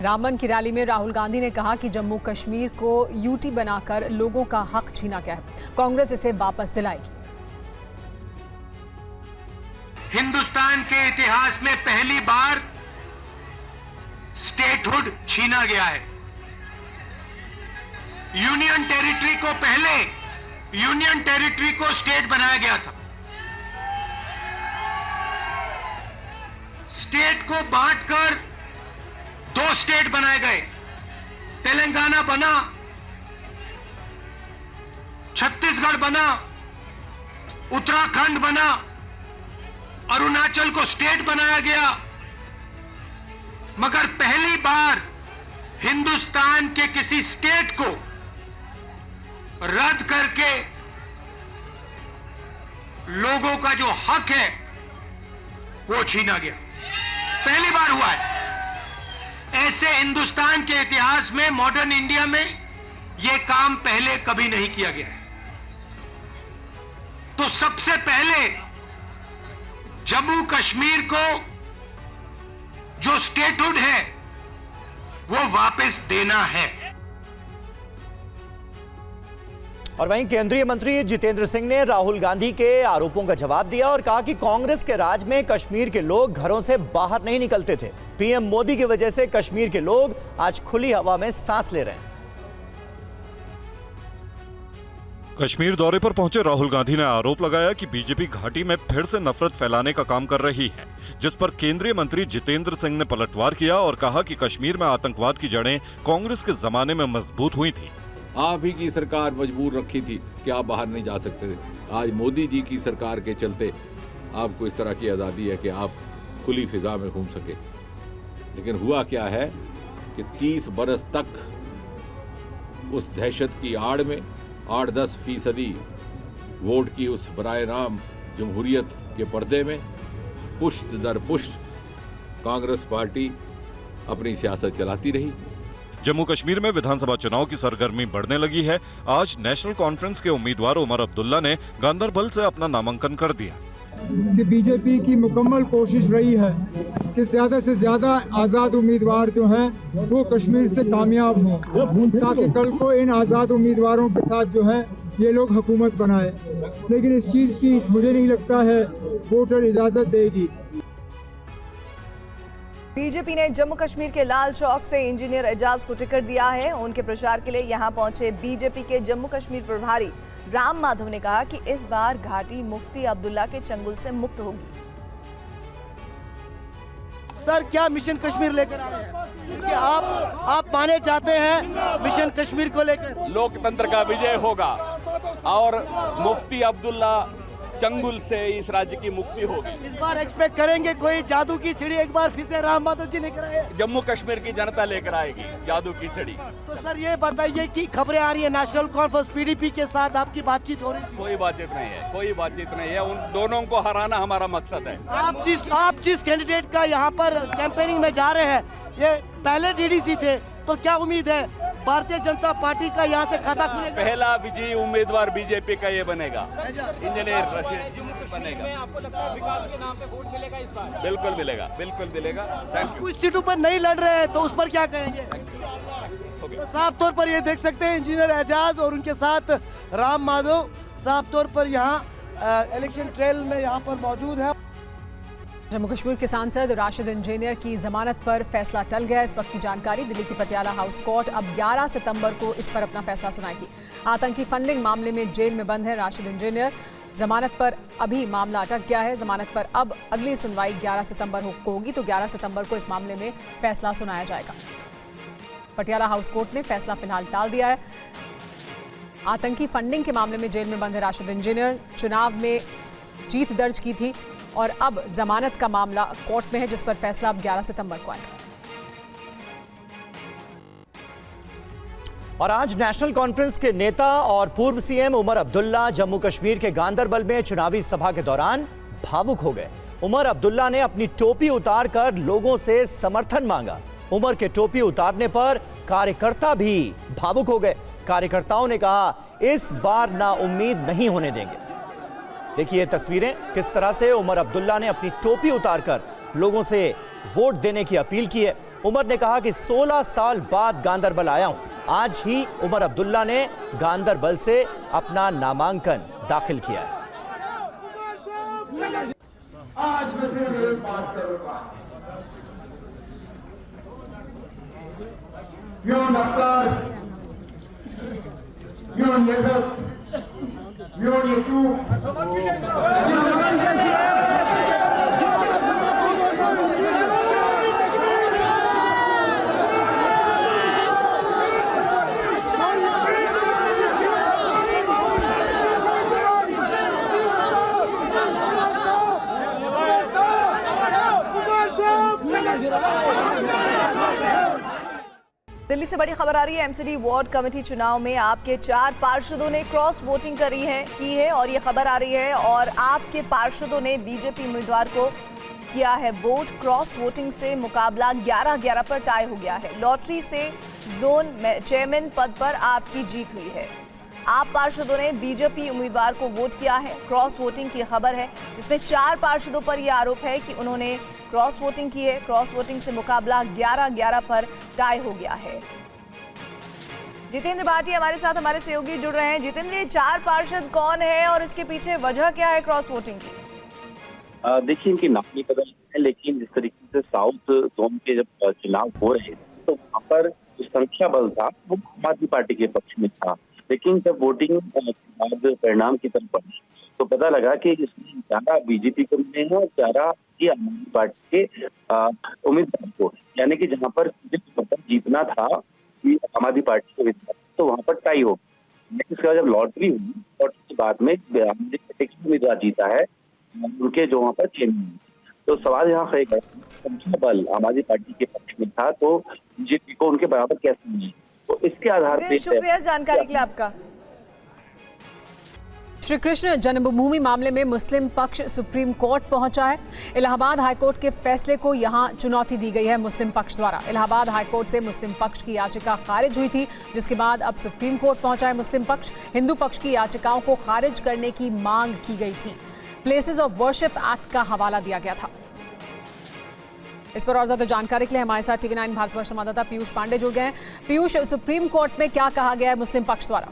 रामबन की रैली में राहुल गांधी ने कहा कि जम्मू कश्मीर को यूटी बनाकर लोगों का हक छीना गया है। कांग्रेस इसे वापस दिलाएगी। हिंदुस्तान के इतिहास में पहली बार स्टेटहुड छीना गया है। यूनियन टेरिटरी को पहले यूनियन टेरिटरी को स्टेट बनाया गया था। स्टेट को बांटकर 2 स्टेट बनाए गए। तेलंगाना बना, छत्तीसगढ़ बना, उत्तराखंड बना, अरुणाचल को स्टेट बनाया गया। मगर पहली बार हिंदुस्तान के किसी स्टेट को रद्द करके लोगों का जो हक है वो छीना गया। पहली बार हुआ है ऐसे हिंदुस्तान के इतिहास में, मॉडर्न इंडिया में यह काम पहले कभी नहीं किया गया है। तो सबसे पहले जम्मू कश्मीर को जो स्टेटहुड है वो वापस देना है। और वहीं केंद्रीय मंत्री जितेंद्र सिंह ने राहुल गांधी के आरोपों का जवाब दिया और कहा कि कांग्रेस के राज में कश्मीर के लोग घरों से बाहर नहीं निकलते थे। पीएम मोदी की वजह से कश्मीर के लोग आज खुली हवा में सांस ले रहे हैं। कश्मीर दौरे पर पहुंचे राहुल गांधी ने आरोप लगाया कि बीजेपी घाटी में फिर से नफरत फैलाने का काम कर रही है, जिस पर केंद्रीय मंत्री जितेंद्र सिंह ने पलटवार किया और कहा कि कश्मीर में आतंकवाद की जड़ें कांग्रेस के जमाने में मजबूत हुई थी। आप ही की सरकार मजबूर रखी थी कि आप बाहर नहीं जा सकते थे। आज मोदी जी की सरकार के चलते आपको इस तरह की आज़ादी है कि आप खुली फिजा में घूम सके। लेकिन हुआ क्या है कि 30 बरस तक उस दहशत की आड़ में 8-10% वोट की उस बराए राम जमहूरियत के पर्दे में पुश्त दर पुश्त कांग्रेस पार्टी अपनी सियासत चलाती रही। जम्मू कश्मीर में विधानसभा चुनाव की सरगर्मी बढ़ने लगी है। आज नेशनल कॉन्फ्रेंस के उम्मीदवार उमर अब्दुल्ला ने गांदरबल से अपना नामांकन कर दिया। कि बीजेपी की मुकम्मल कोशिश रही है कि ज़्यादा से ज़्यादा आज़ाद उम्मीदवार जो हैं वो कश्मीर से कामयाब हों, ताकि कल को इन आज़ाद उम्मीदवारों के साथ जो है ये लोग हुकूमत बनाए। लेकिन इस चीज़ की मुझे नहीं लगता है वोटर इजाज़त देगी। बीजेपी ने जम्मू कश्मीर के लाल चौक से इंजीनियर एजाज को टिकट दिया है। उनके प्रचार के लिए यहां पहुंचे बीजेपी के जम्मू कश्मीर प्रभारी राम माधव ने कहा कि इस बार घाटी मुफ्ती अब्दुल्ला के चंगुल से मुक्त होगी। सर, क्या मिशन कश्मीर लेकर आ रहे हैं? कि आप माने जाते हैं मिशन कश्मीर को लेकर? लोकतंत्र का विजय होगा और मुफ्ती अब्दुल्ला चंगुल से इस राज्य की मुक्ति होगी। इस बार एक्सपेक्ट करेंगे कोई जादू की छड़ी एक बार फिर से राम माधव जी लेकर आए? जम्मू कश्मीर की जनता लेकर आएगी जादू की छड़ी। तो सर ये बताइए कि खबरें आ रही है नेशनल कॉन्फ्रेंस पीडीपी के साथ आपकी बातचीत हो रही है? कोई बातचीत नहीं है, कोई बातचीत नहीं है। उन दोनों को हराना हमारा मकसद है। आप जिस कैंडिडेट का यहाँ पर कैंपेनिंग में जा रहे हैं, ये पहले डीडीसी थे, तो क्या उम्मीद है भारतीय जनता पार्टी का यहाँ से खाता खुलेगा? पहला विजयी उम्मीदवार बीजेपी का ये बनेगा, इंजीनियर रशीद बनेगा। आपको लगता है विकास के नाम पे वोट मिलेगा इस बार? बिल्कुल मिलेगा, बिल्कुल मिलेगा। Thank you. कुछ सीटों पर नहीं लड़ रहे हैं तो उस पर क्या कहेंगे? तो साफ तौर पर ये देख सकते हैं इंजीनियर एजाज और उनके साथ राम माधव साफ तौर पर यहाँ इलेक्शन ट्रेल में यहाँ पर मौजूद है। जम्मू कश्मीर के सांसद राशिद इंजीनियर की जमानत पर फैसला टल गया। इस वक्त की जानकारी, दिल्ली की पटियाला हाउस कोर्ट अब 11 सितंबर को इस पर अपना फैसला सुनाएगी। आतंकी फंडिंग मामले में जेल में बंद है राशिद इंजीनियर। जमानत पर अभी मामला अटक गया है। जमानत पर अब अगली सुनवाई 11 सितंबर को होगी, तो 11 सितंबर को इस मामले में फैसला सुनाया जाएगा। पटियाला हाउस कोर्ट ने फैसला फिलहाल टाल दिया है। आतंकी फंडिंग के मामले में जेल में बंद है राशिद इंजीनियर। चुनाव में जीत दर्ज की थी और अब जमानत का मामला कोर्ट में है, जिस पर फैसला अब 11 सितंबर को आएगा। और आज नेशनल कॉन्फ्रेंस के नेता और पूर्व सीएम उमर अब्दुल्ला जम्मू कश्मीर के गांदरबल में चुनावी सभा के दौरान भावुक हो गए। उमर अब्दुल्ला ने अपनी टोपी उतारकर लोगों से समर्थन मांगा। उमर के टोपी उतारने पर कार्यकर्ता भी भावुक हो गए। कार्यकर्ताओं ने कहा, इस बार ना उम्मीद नहीं होने देंगे। देखिए तस्वीरें, किस तरह से उमर अब्दुल्ला ने अपनी टोपी उतारकर लोगों से वोट देने की अपील की है। उमर ने कहा कि 16 साल बाद गांदरबल आया हूं। आज ही उमर अब्दुल्ला ने गांदरबल से अपना नामांकन दाखिल किया है। आज मैं सिर्फ एक बात करूंगा, Yon Astar, Yon Yazat, Yon Delhi से बड़ी खबर आ रही है। एमसीडी वार्ड कमेटी चुनाव में आपके 4 पार्षदों ने क्रॉस वोटिंग की है और ये खबर आ रही है। और आपके पार्षदों ने बीजेपी उम्मीदवार को किया है वोट। क्रॉस वोटिंग से मुकाबला 11-11 पर टाई हो गया है। लॉटरी से जोन चेयरमैन पद पर आपकी जीत हुई है। आप पार्षदों ने बीजेपी उम्मीदवार को वोट किया है। क्रॉस वोटिंग की खबर है, जिसमें 4 पार्षदों पर यह आरोप है कि उन्होंने क्रॉस वोटिंग की है। क्रॉस वोटिंग से मुकाबला 11-11 पर टाई हो गया है। जितेंद्र भाटिया हमारे साथ हमारे सहयोगी जुड़ रहे हैं। जितेंद्र, ये 4 पार्षद कौन है और इसके पीछे वजह क्या है क्रॉस वोटिंग की? देखिए, इनकी नाम बदल है, लेकिन जिस तरीके से साउथ जोन के जब चुनाव हो रहे थे तो वहाँ पर जो संख्या बल था वो आम आदमी पार्टी के पक्ष में था। लेकिन जब वोटिंग बाद परिणाम की तरफ बढ़ी तो पता लगा कि इसमें 11 बीजेपी को मिले हैं और 11 की आम आदमी पार्टी के उम्मीदवार को, यानी कि जहाँ पर जीतना था आम आदमी पार्टी के उम्मीदवार तो वहाँ पर टाई हो गई। इसके बाद जब लॉटरी हुई, लॉटरी के बाद में उम्मीदवार जीता है उनके जो वहाँ पर चेयरमैन। तो सवाल यहाँ खड़े है, संख्या बल आम आदमी पार्टी के पक्ष में था तो बीजेपी को उनके बराबर कैसे मिली? तो इसके आधार पर शुक्रिया जानकारी के लिए आपका। श्री कृष्ण जन्मभूमि मामले में मुस्लिम पक्ष सुप्रीम कोर्ट पहुंचा है। इलाहाबाद हाईकोर्ट के फैसले को यहां चुनौती दी गई है मुस्लिम पक्ष द्वारा। इलाहाबाद हाईकोर्ट से मुस्लिम पक्ष की याचिका खारिज हुई थी, जिसके बाद अब सुप्रीम कोर्ट पहुंचा है मुस्लिम पक्ष। हिंदू पक्ष की याचिकाओं को खारिज करने की मांग की गई थी। प्लेसेस ऑफ वर्शिप एक्ट का हवाला दिया गया था। इस पर और ज्यादा जानकारी के लिए हमारे साथ टीवी 9 भारतवर्ष संवाददाता पीयूष पांडे जुड़ गए हैं। पीयूष, सुप्रीम कोर्ट में क्या कहा गया है मुस्लिम पक्ष द्वारा?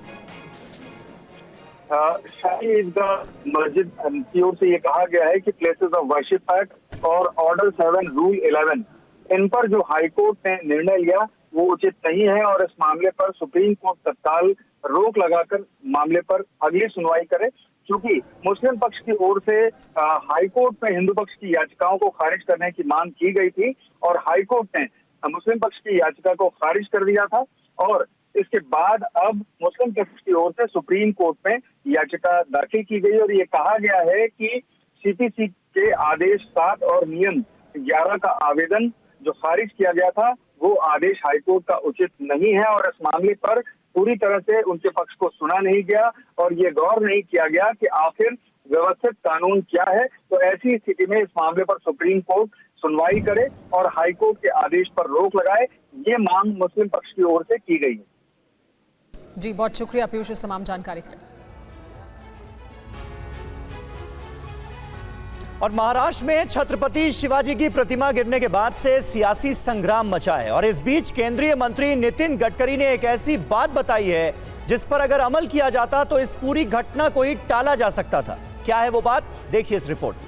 शाही ईदगाह मस्जिद की ओर से ये कहा गया है कि प्लेसेस ऑफ वर्शिप एक्ट और ऑर्डर 7 रूल 11 इन पर जो हाईकोर्ट ने निर्णय लिया वो उचित नहीं है और इस मामले पर सुप्रीम कोर्ट तत्काल रोक लगाकर मामले पर अगली सुनवाई करे। क्योंकि मुस्लिम पक्ष की ओर से हाईकोर्ट में हिंदू पक्ष की याचिकाओं को खारिज करने की मांग की गई थी और हाईकोर्ट ने मुस्लिम पक्ष की याचिका को खारिज कर दिया था और इसके बाद अब मुस्लिम पक्ष की ओर से सुप्रीम कोर्ट में याचिका दाखिल की गई और ये कहा गया है कि सीपीसी के आदेश 7 और नियम 11 का आवेदन जो खारिज किया गया था वो आदेश हाईकोर्ट का उचित नहीं है और इस मामले पर पूरी तरह से उनके पक्ष को सुना नहीं गया और ये गौर नहीं किया गया कि आखिर व्यवस्थित कानून क्या है। तो ऐसी स्थिति में इस मामले पर सुप्रीम कोर्ट सुनवाई करे और हाईकोर्ट के आदेश पर रोक लगाए, ये मांग मुस्लिम पक्ष की ओर से की गई है। जी, बहुत शुक्रिया पीयूष इस तमाम जानकारी के लिए। और महाराष्ट्र में छत्रपति शिवाजी की प्रतिमा गिरने के बाद से सियासी संग्राम मचा है और इस बीच केंद्रीय मंत्री नितिन गडकरी ने एक ऐसी बात बताई है जिस पर अगर अमल किया जाता तो इस पूरी घटना को ही टाला जा सकता था। क्या है वो बात, देखिए इस रिपोर्ट में।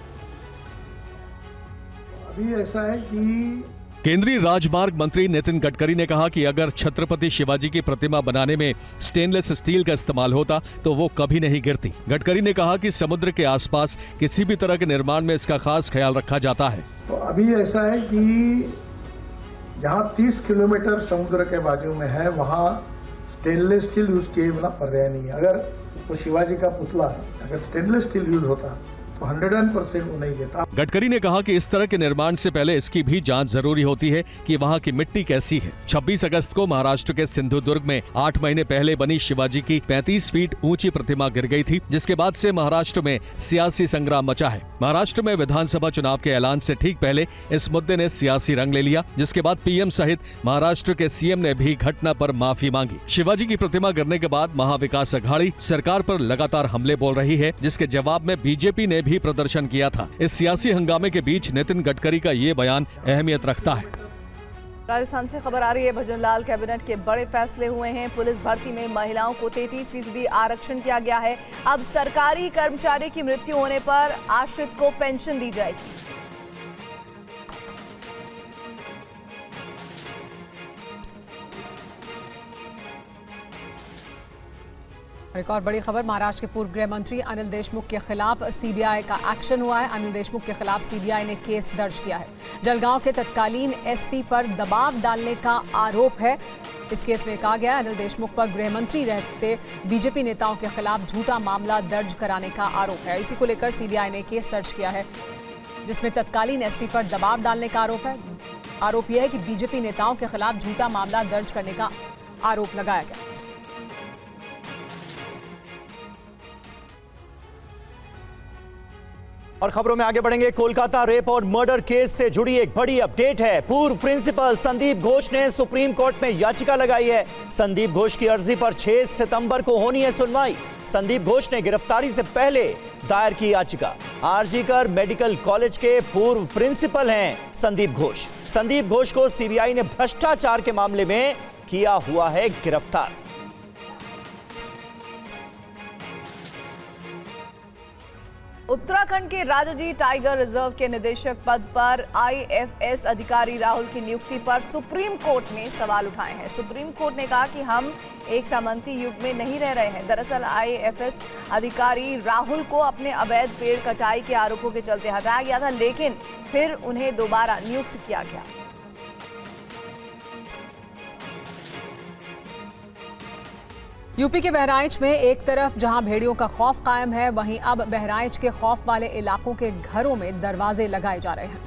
अभी ऐसा है कि केंद्रीय राजमार्ग मंत्री नितिन गडकरी ने कहा कि अगर छत्रपति शिवाजी की प्रतिमा बनाने में स्टेनलेस स्टील का इस्तेमाल होता तो वो कभी नहीं गिरती। गडकरी ने कहा कि समुद्र के आसपास किसी भी तरह के निर्माण में इसका खास ख्याल रखा जाता है। तो अभी ऐसा है कि जहाँ 30 किलोमीटर समुद्र के बाजू में है वहाँ स्टेनलेस स्टील यूज किए बिना पर्याय नहीं है। अगर वो शिवाजी का पुतला अगर स्टेनलेस स्टील यूज होता तो 100% वो नहीं देता। गडकरी ने कहा कि इस तरह के निर्माण से पहले इसकी भी जांच जरूरी होती है कि वहां की मिट्टी कैसी है। 26 अगस्त को महाराष्ट्र के सिंधुदुर्ग में 8 महीने पहले बनी शिवाजी की 35 फीट ऊंची प्रतिमा गिर गई थी, जिसके बाद से महाराष्ट्र में सियासी संग्राम मचा है। महाराष्ट्र में विधानसभा चुनाव के ऐलान से ठीक पहले इस मुद्दे ने सियासी रंग ले लिया, जिसके बाद पीएम सहित महाराष्ट्र के सीएम ने भी घटना पर माफी मांगी। शिवाजी की प्रतिमा गिरने के बाद महाविकास अघाड़ी सरकार पर लगातार हमले बोल रही है, जिसके जवाब में बीजेपी ने भी प्रदर्शन किया था। इस सियासी हंगामे के बीच नितिन गडकरी का ये बयान अहमियत रखता है। राजस्थान से खबर आ रही है, भजनलाल कैबिनेट के बड़े फैसले हुए हैं। पुलिस भर्ती में महिलाओं को 33% आरक्षण किया गया है। अब सरकारी कर्मचारी की मृत्यु होने पर आश्रित को पेंशन दी जाएगी। एक और बड़ी खबर, महाराष्ट्र के पूर्व गृह मंत्री अनिल देशमुख के खिलाफ सीबीआई का एक्शन हुआ है। अनिल देशमुख के खिलाफ सीबीआई ने केस दर्ज किया है। जलगांव के तत्कालीन एसपी पर दबाव डालने का आरोप है। इस केस में कहा गया अनिल देशमुख पर गृह मंत्री रहते बीजेपी नेताओं के खिलाफ झूठा मामला दर्ज कराने का आरोप है। इसी को लेकर सीबीआई ने केस दर्ज किया है, जिसमें तत्कालीन एसपी पर दबाव डालने का आरोप है। आरोप यह है कि बीजेपी नेताओं के खिलाफ झूठा मामला दर्ज करने का आरोप लगाया गया। और खबरों में आगे बढ़ेंगे। कोलकाता रेप और मर्डर केस से जुड़ी एक बड़ी अपडेट है। पूर्व प्रिंसिपल संदीप घोष ने सुप्रीम कोर्ट में याचिका लगाई है। संदीप घोष की अर्जी पर 6 सितंबर को होनी है सुनवाई। संदीप घोष ने गिरफ्तारी से पहले दायर की याचिका। आरजीकर मेडिकल कॉलेज के पूर्व प्रिंसिपल हैं संदीप घोष। संदीप घोष को सीबीआई ने भ्रष्टाचार के मामले में किया हुआ है गिरफ्तार। उत्तराखंड के राजाजी टाइगर रिजर्व के निदेशक पद पर आईएफएस अधिकारी राहुल की नियुक्ति पर सुप्रीम कोर्ट ने सवाल उठाए हैं। सुप्रीम कोर्ट ने कहा कि हम एक सामंती युग में नहीं रह रहे हैं। दरअसल आईएफएस अधिकारी राहुल को अपने अवैध पेड़ कटाई के आरोपों के चलते हटाया गया था, लेकिन फिर उन्हें दोबारा नियुक्त किया गया। यूपी के बहराइच में एक तरफ जहां भेड़ियों का खौफ कायम है, वहीं अब बहराइच के खौफ वाले इलाकों के घरों में दरवाजे लगाए जा रहे हैं।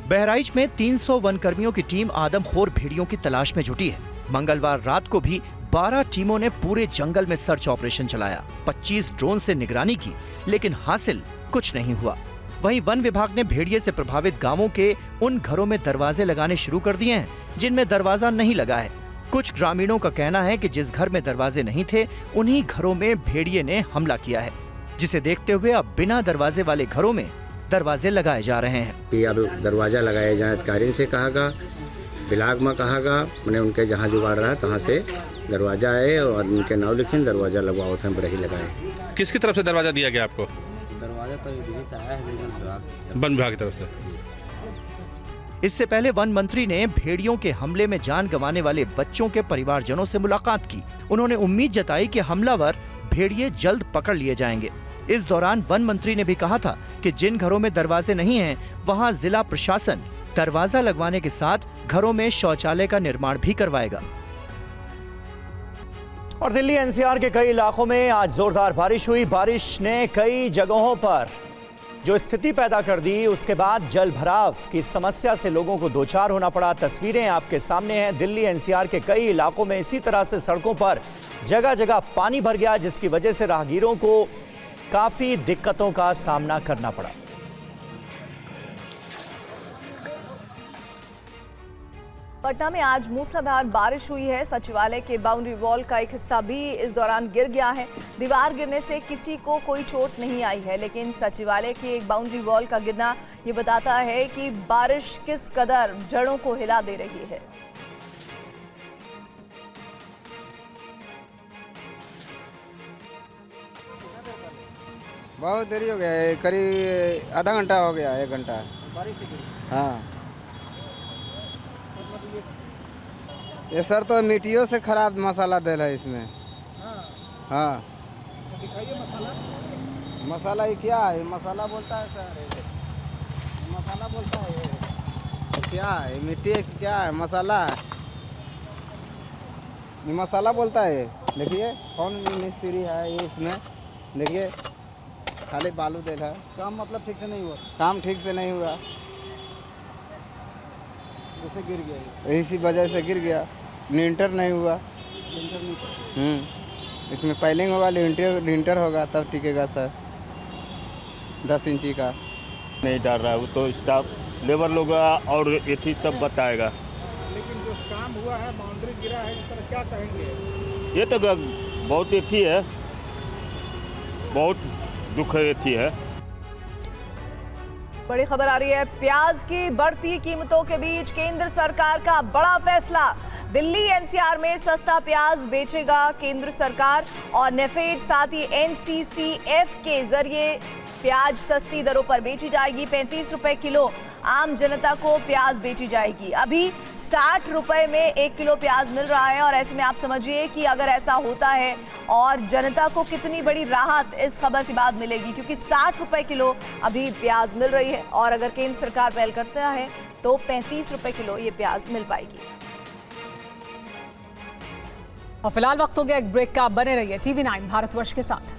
बहराइच में 300 वनकर्मियों की टीम आदमखोर भेड़ियों की तलाश में जुटी है। मंगलवार रात को भी 12 टीमों ने पूरे जंगल में सर्च ऑपरेशन चलाया। 25 ड्रोन से निगरानी की, लेकिन हासिल कुछ नहीं हुआ। वहीं वन विभाग ने भेड़िए से प्रभावित गांवों के उन घरों में दरवाजे लगाने शुरू कर दिए हैं जिनमें दरवाजा नहीं लगा है। कुछ ग्रामीणों का कहना है कि जिस घर में दरवाजे नहीं थे, उन्हीं घरों में भेड़िए ने हमला किया है, जिसे देखते हुए अब बिना दरवाजे वाले घरों में दरवाजे लगाए जा रहे हैं। कि अब दरवाजा लगाए जाए, अधिकारी से कहागा, ब्लाक में कहागा, मैंने उनके जहाँ जुगाड़ रहा तहाँ से दरवाजा आए और उनके नाम लिखे दरवाजा लगवाओ थे, बड़े ही लगाए। किसकी तरफ से दरवाजा दिया गया आपको? दरवाजा तो आया है वन विभाग की तरफ से। इससे पहले वन मंत्री ने भेड़ियों के हमले में जान गंवाने वाले बच्चों के परिवारजनों से मुलाकात की। उन्होंने उम्मीद जताई कि हमलावर भेड़िए जल्द पकड़ लिए जाएंगे। इस दौरान वन मंत्री ने भी कहा था कि जिन घरों में दरवाजे नहीं हैं, वहां जिला प्रशासन दरवाजा लगवाने के साथ घरों में शौचालय का निर्माण भी करवाएगा। और दिल्ली एनसीआर के कई इलाकों में आज जोरदार बारिश हुई। बारिश ने कई जगहों पर जो स्थिति पैदा कर दी, उसके बाद जल भराव की समस्या से लोगों को दो चार होना पड़ा। तस्वीरें आपके सामने हैं। दिल्ली एनसीआर के कई इलाकों में इसी तरह से सड़कों पर जगह जगह पानी भर गया, जिसकी वजह से राहगीरों को काफी दिक्कतों का सामना करना पड़ा। पटना में आज मूसलाधार बारिश हुई है। सचिवालय के बाउंड्री वॉल का एक हिस्सा भी इस दौरान गिर गया है। दीवार गिरने से किसी को कोई चोट नहीं आई है, लेकिन सचिवालय की एक बाउंड्री वॉल का गिरना ये बताता है कि बारिश किस कदर जड़ों को हिला दे रही है। बहुत देरी हो गया है, करीब आधा घंटा हो गया, 1 घंटा। हाँ, ये सर तो मिट्टियों से खराब मसाला डला है इसमें। हाँ, मसाला ये क्या है? मसाला बोलता है सर, मसाला बोलता है। ये क्या है? मिट्टी है क्या है? मसाला है, ये मसाला बोलता है। देखिए कौन मिस्त्री है ये इसमें, देखिए खाली बालू दे है। काम मतलब ठीक से नहीं हुआ? काम ठीक से नहीं हुआ, जैसे गिर गया, इसी वजह से गिर गया। लिंटर नहीं हुआ। इसमें पाइलिंग होगा, लिंटर होगा तब टिकेगा सर। 10 इंची का नहीं डाल रहा है, वो तो स्टाफ लेबर लोग और एथी सब बताएगा। लेकिन जो काम हुआ है, बाउंड्री गिरा है, इस पर क्या कहेंगे? ये तो बहुत एथी है, बहुत दुख एथी है। बड़ी खबर आ रही है। प्याज की बढ़ती कीमतों के बीच केंद्र सरकार का बड़ा फैसला। दिल्ली एनसीआर में सस्ता प्याज बेचेगा केंद्र सरकार और नेफेड, साथ ही एनसीसीएफ के जरिए प्याज सस्ती दरों पर बेची जाएगी। 35 रुपए किलो आम जनता को प्याज बेची जाएगी। अभी 60 रुपए में 1 किलो प्याज मिल रहा है और ऐसे में आप समझिए कि अगर ऐसा होता है और जनता को कितनी बड़ी राहत इस खबर के बाद मिलेगी, क्योंकि 60 रुपए किलो अभी प्याज मिल रही है और अगर केंद्र सरकार पहल करता है तो 35 रुपए किलो ये प्याज मिल पाएगी। और फिलहाल वक्त हो गया एक ब्रेक का। बने रहिए TV9 भारतवर्ष के साथ।